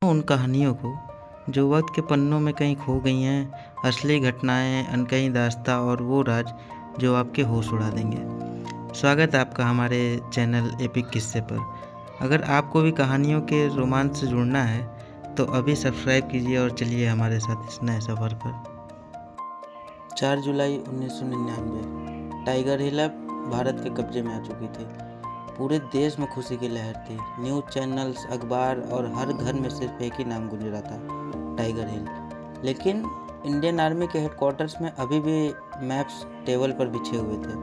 उन कहानियों को जो वक्त के पन्नों में कहीं खो गई हैं, असली घटनाएं, अनकही दास्तां और वो राज जो आपके होश उड़ा देंगे। स्वागत है आपका हमारे चैनल एपिक किस्से पर। अगर आपको भी कहानियों के रोमांच से जुड़ना है तो अभी सब्सक्राइब कीजिए और चलिए हमारे साथ इस नए सफ़र पर। 4 जुलाई 1999 टाइगर हिल अब भारत के कब्जे में आ चुकी थी। पूरे देश में खुशी की लहर थी। न्यूज़ चैनल्स, अखबार और हर घर में सिर्फ एक ही नाम गूंज रहा था, टाइगर हिल। लेकिन इंडियन आर्मी के हेडक्वार्टर्स में अभी भी मैप्स टेबल पर बिछे हुए थे,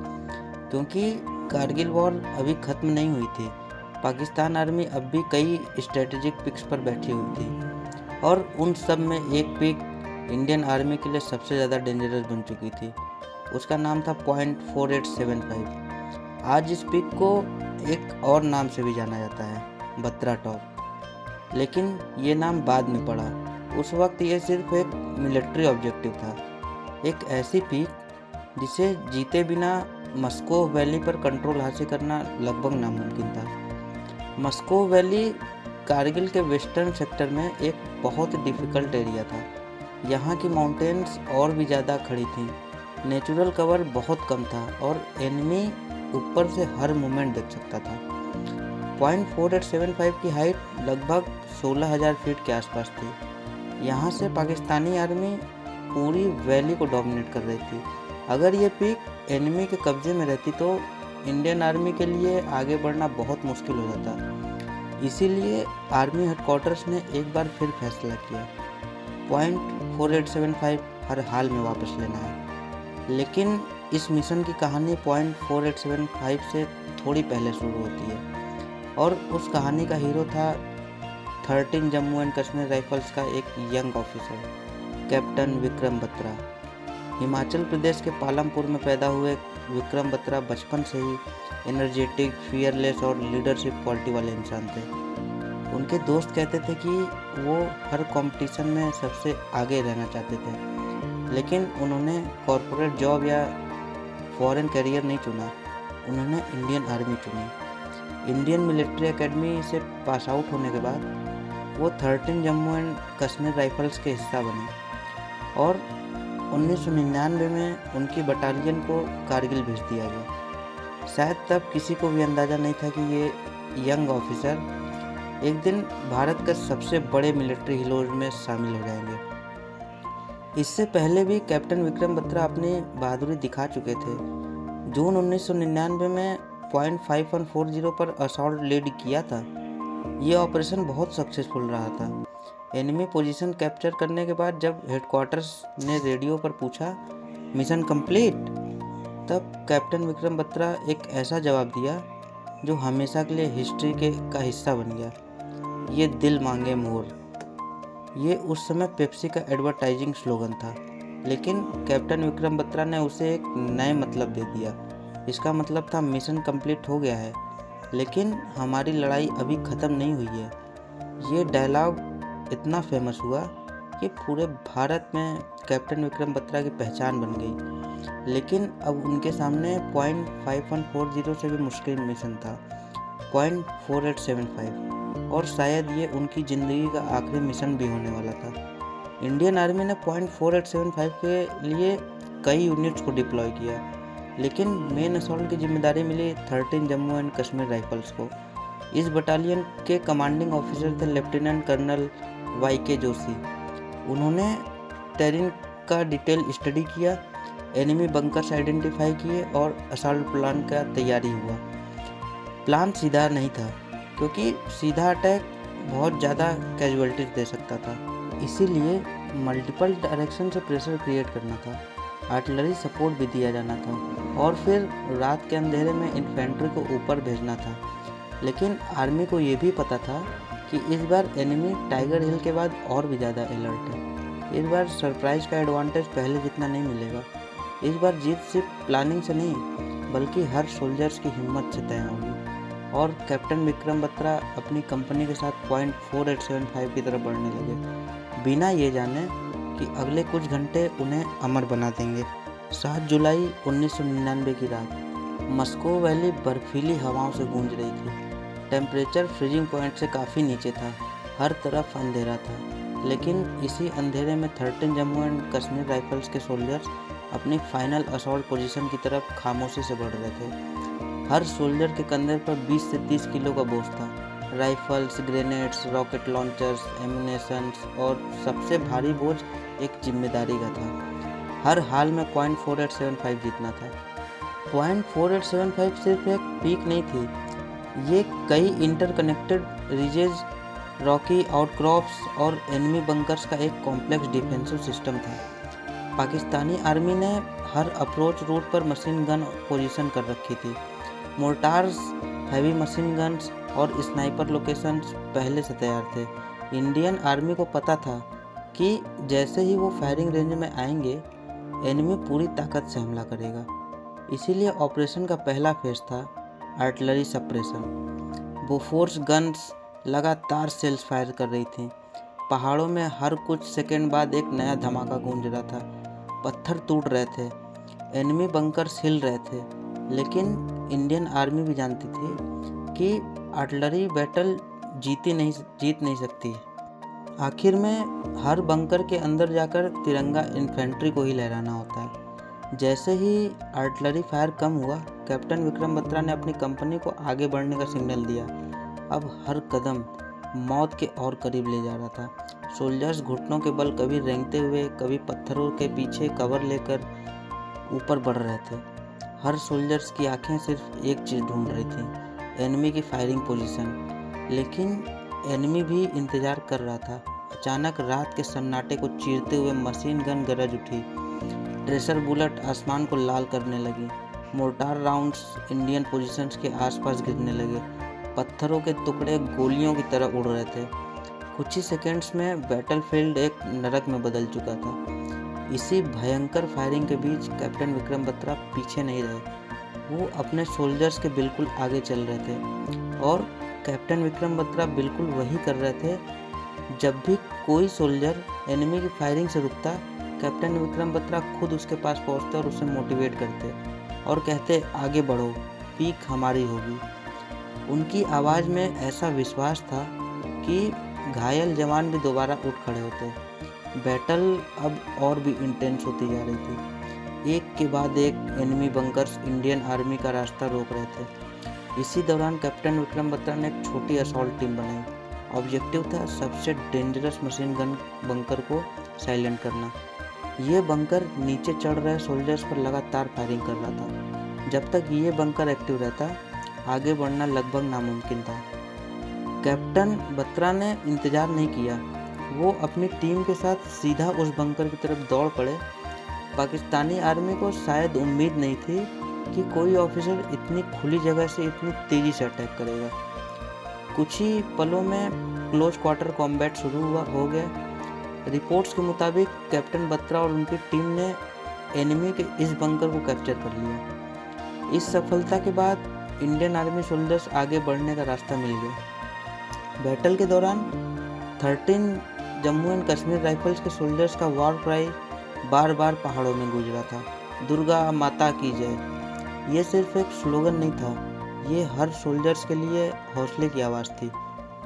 क्योंकि कारगिल वॉर अभी ख़त्म नहीं हुई थी। पाकिस्तान आर्मी अब भी कई स्ट्रेटेजिक पिक्स पर बैठी हुई थी और उन सब में एक पिक इंडियन आर्मी के लिए सबसे ज़्यादा डेंजरस बन चुकी थी। उसका नाम था .4875। आज इस पिक को एक और नाम से भी जाना जाता है, बत्रा टॉप। लेकिन ये नाम बाद में पड़ा। उस वक्त ये सिर्फ एक मिलिट्री ऑब्जेक्टिव था, एक ऐसी पीक जिसे जीते बिना मस्को वैली पर कंट्रोल हासिल करना लगभग नामुमकिन था। मस्को वैली कारगिल के वेस्टर्न सेक्टर में एक बहुत डिफ़िकल्ट एरिया था। यहाँ की माउंटेन्स और भी ज़्यादा खड़ी थी, नेचुरल कवर बहुत कम था और एनिमी ऊपर से हर मूवमेंट देख सकता था। .4875 की हाइट लगभग 16,000 फीट के आसपास थी। यहाँ से पाकिस्तानी आर्मी पूरी वैली को डोमिनेट कर रही थी। अगर ये पीक एनिमी के कब्जे में रहती तो इंडियन आर्मी के लिए आगे बढ़ना बहुत मुश्किल हो जाता। इसीलिए आर्मी हेडक्वार्टर्स ने एक बार फिर फैसला किया, .4875 हर हाल में वापस लेना है। लेकिन इस मिशन की कहानी .4875 से थोड़ी पहले शुरू होती है और उस कहानी का हीरो था 13 जम्मू एंड कश्मीर राइफल्स का एक young officer, captain Vikram Batra. Himachal Pradesh के पालमपुर में पैदा हुए विक्रम बत्रा बचपन से ही एनर्जेटिक, फियरलेस और लीडरशिप क्वालिटी वाले इंसान थे। उनके दोस्त कहते थे कि वो हर कंपटीशन में सबसे आगे रहना चाहते थे, लेकिन उन्होंने कॉरपोरेट जॉब या फॉरेन करियर नहीं चुना, उन्होंने इंडियन आर्मी चुनी। इंडियन मिलिट्री एकेडमी से पास आउट होने के बाद वो 13 जम्मू एंड कश्मीर राइफल्स के हिस्सा बने और 1999 में उनकी बटालियन को कारगिल भेज दिया गया। शायद तब किसी को भी अंदाज़ा नहीं था कि ये यंग ऑफिसर एक दिन भारत के सबसे बड़े मिलिट्री हीरोज में शामिल हो जाएंगे। इससे पहले भी कैप्टन विक्रम बत्रा अपनी बहादुरी दिखा चुके थे। जून 1999 में .5140 पर असॉल्ट लीड किया था। ये ऑपरेशन बहुत सक्सेसफुल रहा था। एनिमी पोजीशन कैप्चर करने के बाद जब हेडक्वार्टर्स ने रेडियो पर पूछा मिशन कंप्लीट, तब कैप्टन विक्रम बत्रा एक ऐसा जवाब दिया जो हमेशा के लिए हिस्ट्री का हिस्सा बन गया, ये दिल मांगे मोर। ये उस समय पेप्सी का एडवर्टाइजिंग स्लोगन था, लेकिन कैप्टन विक्रम बत्रा ने उसे एक नए मतलब दे दिया। इसका मतलब था मिशन कंप्लीट हो गया है, लेकिन हमारी लड़ाई अभी ख़त्म नहीं हुई है। ये डायलॉग इतना फेमस हुआ कि पूरे भारत में कैप्टन विक्रम बत्रा की पहचान बन गई। लेकिन अब उनके सामने .5140 से भी मुश्किल मिशन था, .4875, और शायद ये उनकी ज़िंदगी का आखिरी मिशन भी होने वाला था। इंडियन आर्मी ने .4875 के लिए कई यूनिट्स को डिप्लॉय किया, लेकिन मेन असॉल्ट की जिम्मेदारी मिली 13 जम्मू एंड कश्मीर राइफल्स को। इस बटालियन के कमांडिंग ऑफिसर थे लेफ्टिनेंट कर्नल YK जोशी। उन्होंने टेरिन का डिटेल स्टडी किया, एनिमी बंकर्स आइडेंटिफाई किए और असॉल्ट प्लान का तैयारी हुआ। प्लान सीधा नहीं था, क्योंकि सीधा अटैक बहुत ज़्यादा कैजुअलिटीज दे सकता था। इसीलिए मल्टीपल डायरेक्शन से प्रेशर क्रिएट करना था, आर्टिलरी सपोर्ट भी दिया जाना था और फिर रात के अंधेरे में इन्फेंट्री को ऊपर भेजना था। लेकिन आर्मी को ये भी पता था कि इस बार एनिमी टाइगर हिल के बाद और भी ज़्यादा अलर्ट है। इस बार सरप्राइज का एडवांटेज पहले जितना नहीं मिलेगा। इस बार जीत सिर्फ प्लानिंग से नहीं, बल्कि हर सोल्जर्स की हिम्मत से तय होगी। और कैप्टन विक्रम बत्रा अपनी कंपनी के साथ .4875 की तरफ बढ़ने लगे, बिना ये जाने कि अगले कुछ घंटे उन्हें अमर बना देंगे। 7 जुलाई 1999 की रात मस्को वैली बर्फीली हवाओं से गूंज रही थी। टेम्परेचर फ्रीजिंग पॉइंट से काफ़ी नीचे था। हर तरफ अंधेरा था, लेकिन इसी अंधेरे में 13 जम्मू एंड कश्मीर राइफल्स के सोल्जर्स अपनी फाइनल असॉल्ट पोजीशन की तरफ खामोशी से बढ़ रहे थे। हर सोल्जर के कंधे पर 20 से 30 किलो का बोझ था। Rifles, grenades, rocket launchers, ammunitions और सबसे भारी बोझ एक जिम्मेदारी का था। हर हाल में .4875 जीतना था। .4875 सिर्फ एक पीक नहीं थी, ये कई इंटरकनेक्टेड रिजेज, रॉकी आउटक्रॉप्स और एनिमी बंकर्स का एक कॉम्प्लेक्स डिफेंसिव सिस्टम था। पाकिस्तानी आर्मी ने हर अप्रोच रूट पर मशीन गन पोजीशन कर रखी थी। मोर्टार्स, हैवी मशीन गन्स और स्नाइपर लोकेशंस पहले से तैयार थे। इंडियन आर्मी को पता था कि जैसे ही वो फायरिंग रेंज में आएंगे, एनिमी पूरी ताकत से हमला करेगा। इसीलिए ऑपरेशन का पहला फेज था आर्टिलरी सप्रेशन। बोफोर्स गन्स लगातार सेल्स फायर कर रही थीं। पहाड़ों में हर कुछ सेकंड बाद एक नया धमाका गूंज रहा था। पत्थर टूट रहे थे, एनिमी बंकर्स हिल रहे थे, लेकिन इंडियन आर्मी भी जानती थी कि आर्टिलरी बैटल जीत नहीं सकती। आखिर में हर बंकर के अंदर जाकर तिरंगा इन्फेंट्री को ही लहराना होता है। जैसे ही आर्टिलरी फायर कम हुआ, कैप्टन विक्रम बत्रा ने अपनी कंपनी को आगे बढ़ने का सिग्नल दिया। अब हर कदम मौत के और करीब ले जा रहा था। सोल्जर्स घुटनों के बल कभी रेंगते हुए, कभी पत्थरों के पीछे कवर लेकर ऊपर बढ़ रहे थे। हर सोल्जर्स की आंखें सिर्फ एक चीज़ ढूंढ रही थी, एनिमी की फायरिंग पोजीशन। लेकिन एनिमी भी इंतज़ार कर रहा था। अचानक रात के सन्नाटे को चीरते हुए मशीन गन गरज उठी। ट्रेसर बुलेट आसमान को लाल करने लगी। मोर्टार राउंड्स इंडियन पोजीशंस के आसपास गिरने लगे। पत्थरों के टुकड़े गोलियों की तरह उड़ रहे थे। कुछ ही सेकेंड्स में बैटलफील्ड एक नरक में बदल चुका था। इसी भयंकर फायरिंग के बीच कैप्टन विक्रम बत्रा पीछे नहीं रहे। वो अपने सोल्जर्स के बिल्कुल आगे चल रहे थे और कैप्टन विक्रम बत्रा बिल्कुल वही कर रहे थे। जब भी कोई सोल्जर एनिमी की फायरिंग से रुकता, कैप्टन विक्रम बत्रा खुद उसके पास पहुंचते और उसे मोटिवेट करते और कहते, आगे बढ़ो, पीक हमारी होगी। उनकी आवाज़ में ऐसा विश्वास था कि घायल जवान भी दोबारा उठ खड़े होते। बैटल अब और भी इंटेंस होती जा रही थी। एक के बाद एक एनिमी बंकर्स इंडियन आर्मी का रास्ता रोक रहे थे। इसी दौरान कैप्टन विक्रम बत्रा ने एक छोटी असॉल्ट टीम बनाई। ऑब्जेक्टिव था सबसे डेंजरस मशीन गन बंकर को साइलेंट करना। ये बंकर नीचे चढ़ रहे सोल्जर्स पर लगातार फायरिंग कर रहा था। जब तक ये बंकर एक्टिव रहता, आगे बढ़ना लगभग नामुमकिन था। कैप्टन बत्रा ने इंतज़ार नहीं किया। वो अपनी टीम के साथ सीधा उस बंकर की तरफ दौड़ पड़े। पाकिस्तानी आर्मी को शायद उम्मीद नहीं थी कि कोई ऑफिसर इतनी खुली जगह से इतनी तेज़ी से अटैक करेगा। कुछ ही पलों में क्लोज क्वार्टर कॉम्बैट शुरू हो गया। रिपोर्ट्स के मुताबिक कैप्टन बत्रा और उनकी टीम ने एनिमी के इस बंकर को कैप्चर कर लिया। इस सफलता के बाद इंडियन आर्मी सोल्जर्स आगे बढ़ने का रास्ता मिल गया। बैटल के दौरान 13 जम्मू एंड कश्मीर राइफल्स के सोल्जर्स का वॉर क्राई बार बार पहाड़ों में गूंज रहा था, दुर्गा माता की जय। ये सिर्फ एक स्लोगन नहीं था, ये हर सोल्जर्स के लिए हौसले की आवाज़ थी।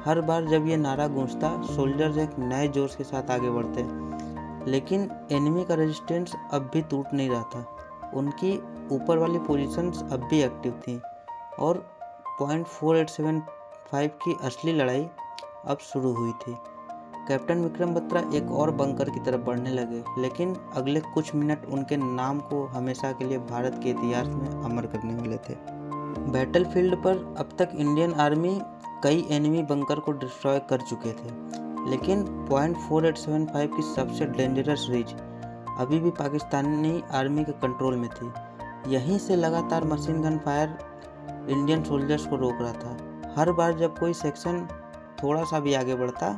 हर बार जब ये नारा गूंजता, सोल्जर्स एक नए जोश के साथ आगे बढ़ते। लेकिन एनिमी का रेजिस्टेंस अब भी टूट नहीं रहा था। उनकी ऊपर वाली पोजीशंस अब भी एक्टिव थी और .4875 की असली लड़ाई अब शुरू हुई थी। कैप्टन विक्रम बत्रा एक और बंकर की तरफ बढ़ने लगे, लेकिन अगले कुछ मिनट उनके नाम को हमेशा के लिए भारत के इतिहास में अमर करने वाले थे। बैटलफील्ड पर अब तक इंडियन आर्मी कई एनिमी बंकर को डिस्ट्रॉय कर चुके थे, लेकिन .4875 की सबसे डेंजरस रिज अभी भी पाकिस्तानी आर्मी के कंट्रोल में थी। यहीं से लगातार machine gun fire Indian soldiers को रोक रहा था। हर बार जब कोई सेक्शन थोड़ा सा भी आगे बढ़ता,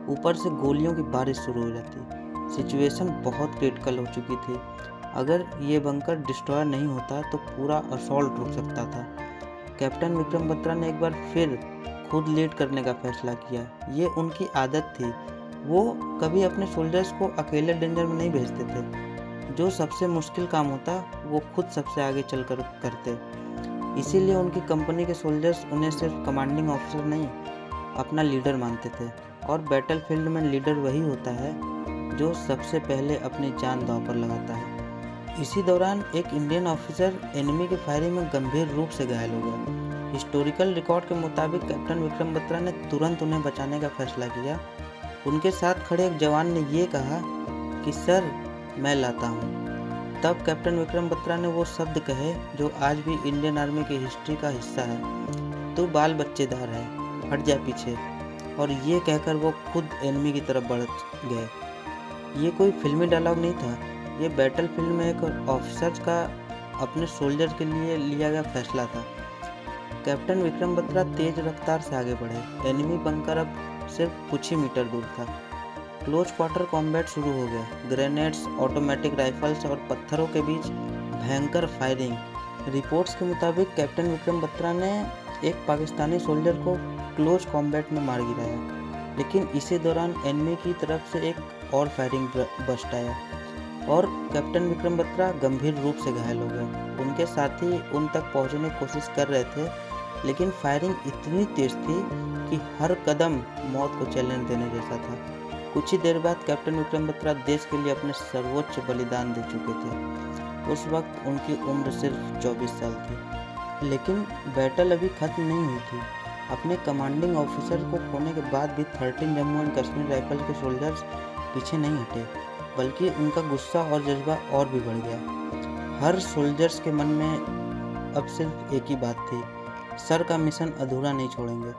ऊपर से गोलियों की बारिश शुरू हो जाती। सिचुएशन बहुत क्रिटिकल हो चुकी थी। अगर ये बंकर डिस्ट्रॉय नहीं होता तो पूरा असॉल्ट रुक सकता था। कैप्टन विक्रम बत्रा ने एक बार फिर खुद लीड करने का फैसला किया। ये उनकी आदत थी। वो कभी अपने सोल्जर्स को अकेले डेंजर में नहीं भेजते थे। जो सबसे मुश्किल काम होता, वो खुद सबसे आगे चलकर करते। इसीलिए उनकी कंपनी के सोल्जर्स उन्हें सिर्फ कमांडिंग ऑफिसर नहीं, अपना लीडर मानते थे और बैटलफील्ड में लीडर वही होता है जो सबसे पहले अपनी जान दांव पर लगाता है। इसी दौरान एक इंडियन ऑफिसर एनिमी की फायरिंग में गंभीर रूप से घायल हो गया। हिस्टोरिकल रिकॉर्ड के मुताबिक कैप्टन विक्रम बत्रा ने तुरंत उन्हें बचाने का फैसला किया। उनके साथ खड़े एक जवान ने ये कहा कि सर, मैं लाता हूँ। तब कैप्टन विक्रम बत्रा ने वो शब्द कहे जो आज भी इंडियन आर्मी की हिस्ट्री का हिस्सा है, तू बाल बच्चेदार है, हट जा पीछे। और ये कहकर वो खुद एनिमी की तरफ बढ़ गए। ये कोई फिल्मी डायलॉग नहीं था, ये बैटलफील्ड में एक ऑफिसर का अपने सोल्जर के लिए लिया गया फैसला था। कैप्टन विक्रम बत्रा तेज रफ्तार से आगे बढ़े। एनिमी बंकर अब सिर्फ कुछ ही मीटर दूर था। क्लोज क्वार्टर कॉम्बैट शुरू हो गया। ग्रेनेड्स, ऑटोमेटिक राइफल्स और पत्थरों के बीच भयंकर फायरिंग। रिपोर्ट्स के मुताबिक कैप्टन विक्रम बत्रा ने एक पाकिस्तानी सोल्जर को क्लोज कॉम्बैट में मार गिराया, लेकिन इसी दौरान एनिमी की तरफ से एक और फायरिंग बस्ट आया और कैप्टन विक्रम बत्रा गंभीर रूप से घायल हो गए। उनके साथी उन तक पहुंचने की कोशिश कर रहे थे, लेकिन फायरिंग इतनी तेज थी कि हर कदम मौत को चैलेंज देने जैसा था। कुछ ही देर बाद कैप्टन विक्रम बत्रा देश के लिए अपने सर्वोच्च बलिदान दे चुके थे। उस वक्त उनकी उम्र सिर्फ 24 साल थी। लेकिन बैटल अभी खत्म नहीं हुई थी। अपने कमांडिंग ऑफिसर को खोने के बाद भी 13 जम्मू एंड कश्मीर राइफल के सोल्जर्स पीछे नहीं हटे, बल्कि उनका गुस्सा और जज्बा और भी बढ़ गया। हर सोल्जर्स के मन में अब सिर्फ एक ही बात थी, सर का मिशन अधूरा नहीं छोड़ेंगे।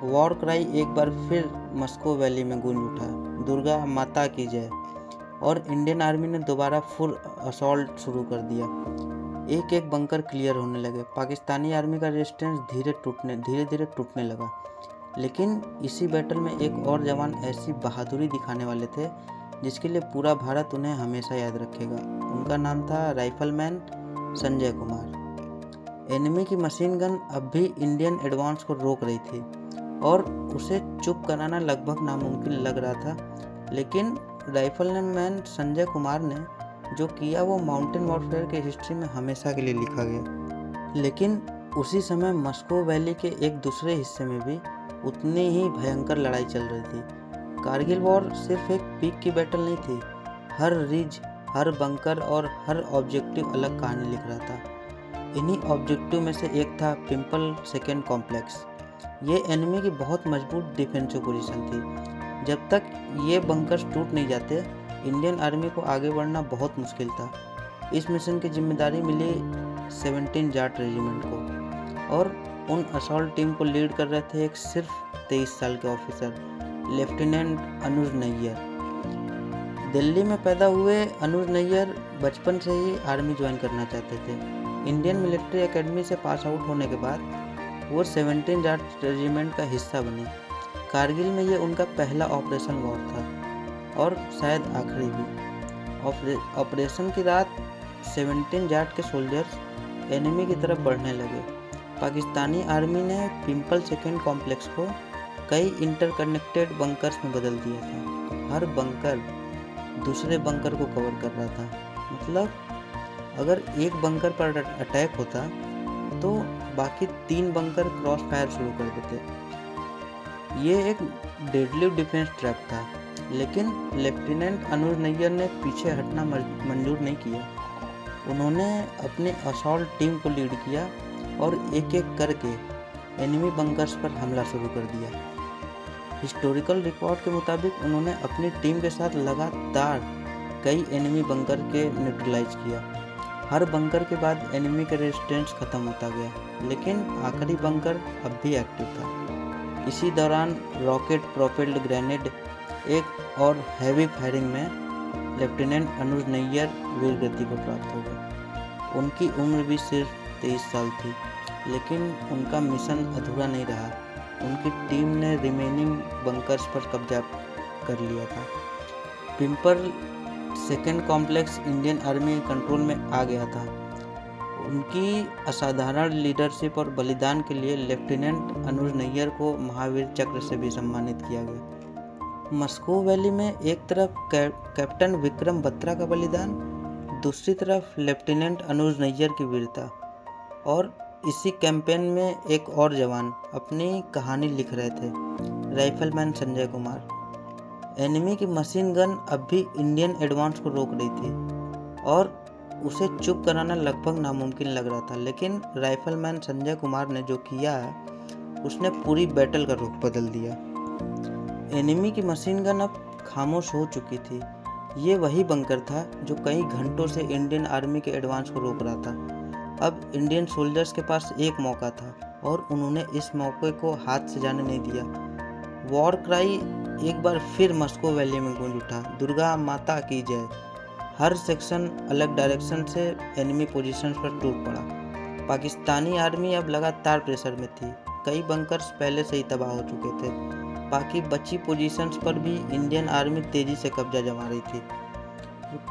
वॉर क्राई एक बार फिर मस्को वैली में गूंज उठा, दुर्गा माता की जय। और इंडियन आर्मी ने दोबारा फुल असॉल्ट शुरू कर दिया। एक एक बंकर क्लियर होने लगे। पाकिस्तानी आर्मी का रेजिस्टेंस धीरे धीरे टूटने लगा। लेकिन इसी बैटल में एक और जवान ऐसी बहादुरी दिखाने वाले थे जिसके लिए पूरा भारत उन्हें हमेशा याद रखेगा। उनका नाम था राइफलमैन संजय कुमार। एनिमी की मशीन गन अब भी इंडियन एडवांस को रोक रही थी और उसे चुप कराना लगभग नामुमकिन लग रहा था। लेकिन राइफलमैन संजय कुमार ने जो किया वो माउंटेन वॉरफेयर के हिस्ट्री में हमेशा के लिए लिखा गया। लेकिन उसी समय मस्को वैली के एक दूसरे हिस्से में भी उतनी ही भयंकर लड़ाई चल रही थी। कारगिल वॉर सिर्फ एक पीक की बैटल नहीं थी। हर रिज, हर बंकर और हर ऑब्जेक्टिव अलग कहानी लिख रहा था। इन्हीं ऑब्जेक्टिव में से एक था पिंपल सेकेंड कॉम्प्लेक्स। ये एनिमी की बहुत मजबूत डिफेंसिव पोजीशन थी। जब तक ये बंकर्स टूट नहीं जाते, इंडियन आर्मी को आगे बढ़ना बहुत मुश्किल था। इस मिशन की जिम्मेदारी मिली 17 जाट रेजिमेंट को और उन असॉल्ट टीम को लीड कर रहे थे एक सिर्फ 23 साल के ऑफिसर, लेफ्टिनेंट अनुज नैयर। दिल्ली में पैदा हुए अनुज नैयर बचपन से ही आर्मी ज्वाइन करना चाहते थे। इंडियन मिलिट्री एकेडमी से पास आउट होने के बाद वो 17 जाट रेजिमेंट का हिस्सा बने। कारगिल में ये उनका पहला ऑपरेशन वॉर था और शायद आखिरी भी। ऑपरेशन की रात 17 जाट के सोल्जर्स एनिमी की तरफ बढ़ने लगे। पाकिस्तानी आर्मी ने पिंपल सेकेंड कॉम्प्लेक्स को कई इंटरकनेक्टेड बंकर्स में बदल दिया था। हर बंकर दूसरे बंकर को कवर कर रहा था। मतलब अगर एक बंकर पर अटैक होता तो बाकी 3 बंकर क्रॉस फायर शुरू कर देते। ये एक डेडली डिफेंस ट्रैप था, लेकिन लेफ्टिनेंट अनुज नैयर ने पीछे हटना मंजूर नहीं किया। उन्होंने अपने असॉल्ट टीम को लीड किया और एक एक करके एनिमी बंकर्स पर हमला शुरू कर दिया। हिस्टोरिकल रिकॉर्ड के मुताबिक उन्होंने अपनी टीम के साथ लगातार कई एनिमी बंकर के न्यूट्रलाइज किया। हर बंकर के बाद एनिमी का रेजिस्टेंस खत्म होता गया, लेकिन आखिरी बंकर अब भी एक्टिव था। इसी दौरान रॉकेट प्रोपेल्ड ग्रेनेड एक और हैवी फायरिंग में लेफ्टिनेंट अनुज नैयर वीरगति को प्राप्त हो गए। उनकी उम्र भी सिर्फ 23 साल थी, लेकिन उनका मिशन अधूरा नहीं रहा। उनकी टीम ने रिमेनिंग बंकर्स पर कब्जा कर लिया था। Pimple second complex Indian army के कंट्रोल में आ गया था। उनकी असाधारण लीडरशिप और बलिदान के लिए लेफ्टिनेंट अनुज नैयर को महावीर चक्र से भी सम्मानित किया गया। मस्को वैली में एक तरफ कैप्टन विक्रम बत्रा का बलिदान, दूसरी तरफ लेफ्टिनेंट अनुज नैयर की वीरता। और इसी कैंपेन में एक और जवान अपनी कहानी लिख रहे थे। राइफलमैन संजय कुमार। एनिमी की मशीन गन अब भी इंडियन एडवांस को रोक रही थी और उसे चुप कराना लगभग नामुमकिन लग रहा था, लेकिन राइफलमैन संजय कुमार ने जो किया उसने पूरी बैटल का रुख बदल दिया। एनिमी की मशीन गन अब खामोश हो चुकी थी। ये वही बंकर था जो कई घंटों से इंडियन आर्मी के एडवांस को रोक रहा था। अब इंडियन सोल्जर्स के पास एक मौका था और उन्होंने इस मौके को हाथ से जाने नहीं दिया। वॉर क्राई एक बार फिर मस्को वैली में गूंज उठा, दुर्गा माता की जय। हर सेक्शन अलग डायरेक्शन से एनिमी पोजीशंस पर टूट पड़ा। पाकिस्तानी आर्मी अब लगातार प्रेशर में थी। कई बंकर्स पहले से ही तबाह हो चुके थे। बाकी बची पोजीशंस पर भी इंडियन आर्मी तेजी से कब्जा जमा रही थी।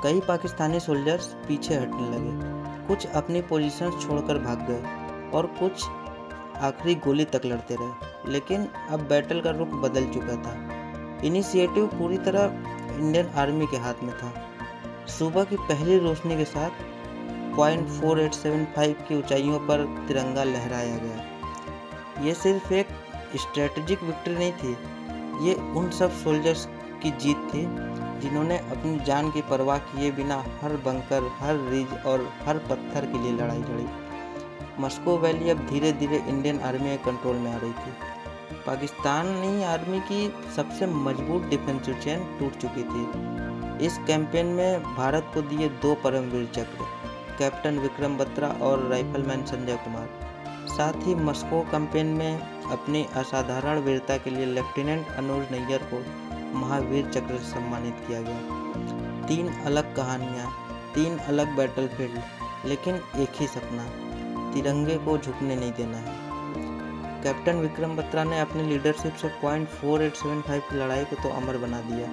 कई पाकिस्तानी सोल्जर्स पीछे हटने लगे, कुछ अपनी पोजीशंस छोड़कर भाग गए और कुछ आखिरी गोली तक लड़ते रहे। लेकिन अब बैटल का रुख बदल चुका था। इनिशिएटिव पूरी तरह इंडियन आर्मी के हाथ में था। सुबह की पहली रोशनी के साथ .4875 की ऊंचाइयों पर तिरंगा लहराया गया। ये सिर्फ एक स्ट्रेटेजिक विक्ट्री नहीं थी, ये उन सब सोल्जर्स की जीत थी जिन्होंने अपनी जान की परवाह किए बिना हर बंकर, हर रिज और हर पत्थर के लिए लड़ाई लड़ी। मस्को वैली अब धीरे धीरे इंडियन आर्मी के कंट्रोल में आ रही थी। पाकिस्तानी आर्मी की सबसे मजबूत डिफेंसिव चेन टूट चुकी थी। इस कैंपेन में भारत को दिए 2 परमवीर चक्र, कैप्टन विक्रम बत्रा और राइफलमैन संजय कुमार। साथ ही मस्को कैंपेन में अपनी असाधारण वीरता के लिए लेफ्टिनेंट अनुज नैयर को महावीर चक्र से सम्मानित किया गया। 3 अलग कहानियाँ, 3 अलग बैटलफील्ड, लेकिन एक ही सपना, तिरंगे को झुकने नहीं देना है। कैप्टन विक्रम बत्रा ने अपनी लीडरशिप से .4875 की लड़ाई को तो अमर बना दिया।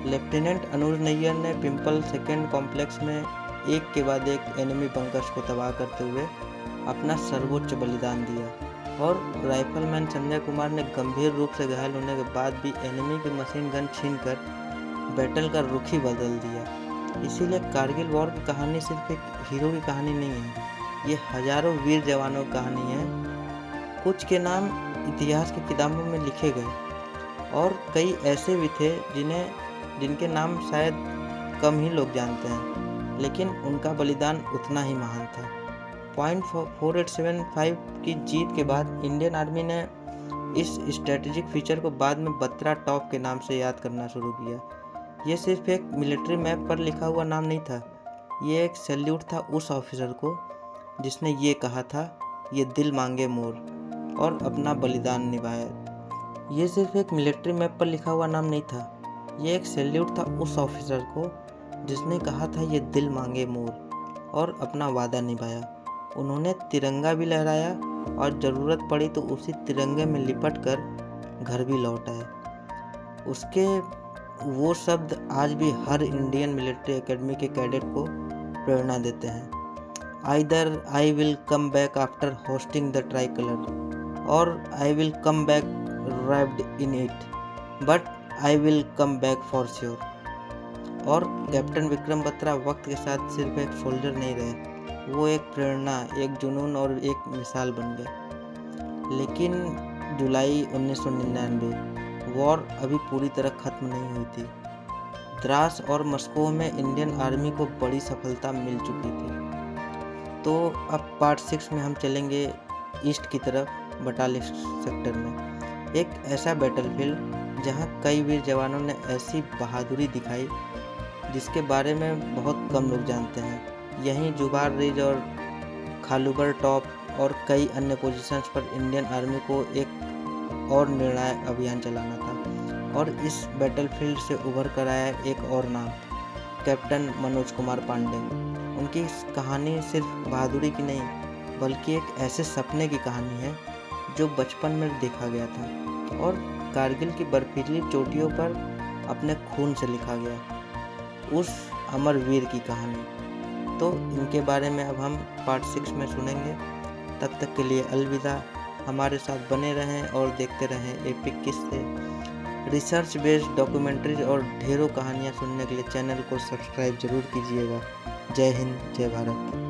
लेफ्टिनेंट अनुज नैयर ने पिंपल सेकेंड कॉम्प्लेक्स में एक के बाद एक एनिमी बंकर्स को तबाह करते हुए अपना सर्वोच्च बलिदान दिया और राइफलमैन संजय कुमार ने गंभीर रूप से घायल होने के बाद भी एनिमी की मशीन गन छीनकर बैटल का रुख ही बदल दिया। इसीलिए कारगिल वॉर की कहानी सिर्फ एक हीरो की कहानी नहीं है, ये हजारों वीर जवानों की कहानी है। कुछ के नाम इतिहास की किताबों में लिखे गए और कई ऐसे भी थे जिनके नाम शायद कम ही लोग जानते हैं, लेकिन उनका बलिदान उतना ही महान था। .4875 की जीत के बाद इंडियन आर्मी ने इस स्ट्रेटेजिक फीचर को बाद में बत्रा टॉप के नाम से याद करना शुरू किया। ये सिर्फ एक मिलिट्री मैप पर लिखा हुआ नाम नहीं था, ये एक सैल्यूट था उस ऑफिसर को जिसने ये कहा था, ये दिल मांगे मोर, और अपना बलिदान निभाया। ये सिर्फ एक मिलिट्री मैप पर लिखा हुआ नाम नहीं था, ये एक सैल्यूट था उस ऑफिसर को जिसने कहा था, ये दिल मांगे मोर, और अपना वादा निभाया। उन्होंने तिरंगा भी लहराया और ज़रूरत पड़ी तो उसी तिरंगे में लिपट कर घर भी लौट आए। उसके वो शब्द आज भी हर इंडियन मिलिट्री एकेडमी के कैडेट को प्रेरणा देते हैं। Either I will come back after hoisting the tricolour और I will come back wrapped in it, but I will come back for sure. और कैप्टन विक्रम बत्रा वक्त के साथ सिर्फ एक सोल्जर नहीं रहे, वो एक प्रेरणा, एक जुनून और एक मिसाल बन गए। लेकिन जुलाई 1999 वॉर अभी पूरी तरह ख़त्म नहीं हुई थी। द्रास और मस्को में इंडियन आर्मी को बड़ी सफलता मिल चुकी थी। तो अब पार्ट 6 में हम चलेंगे ईस्ट की तरफ, बटालिक सेक्टर में। एक ऐसा बैटलफील्ड जहां कई वीर जवानों ने ऐसी बहादुरी दिखाई जिसके बारे में बहुत कम लोग जानते हैं। यहीं जुबार रिज और खालूबर टॉप और कई अन्य पोजीशंस पर इंडियन आर्मी को एक और निर्णायक अभियान चलाना था। और इस बैटलफील्ड से उभर कर आया एक और नाम, कैप्टन मनोज कुमार पांडे। उनकी इस कहानी सिर्फ बहादुरी की नहीं, बल्कि एक ऐसे सपने की कहानी है जो बचपन में देखा गया था और कारगिल की बर्फीली चोटियों पर अपने खून से लिखा गया, उस अमर वीर की कहानी। तो इनके बारे में अब हम पार्ट 6 में सुनेंगे। तब तक के लिए अलविदा। हमारे साथ बने रहें और देखते रहें एपिक किस्से, रिसर्च बेस्ड डॉक्यूमेंट्रीज और ढेरों कहानियाँ सुनने के लिए चैनल को सब्सक्राइब जरूर कीजिएगा। जय हिंद, जय भारत।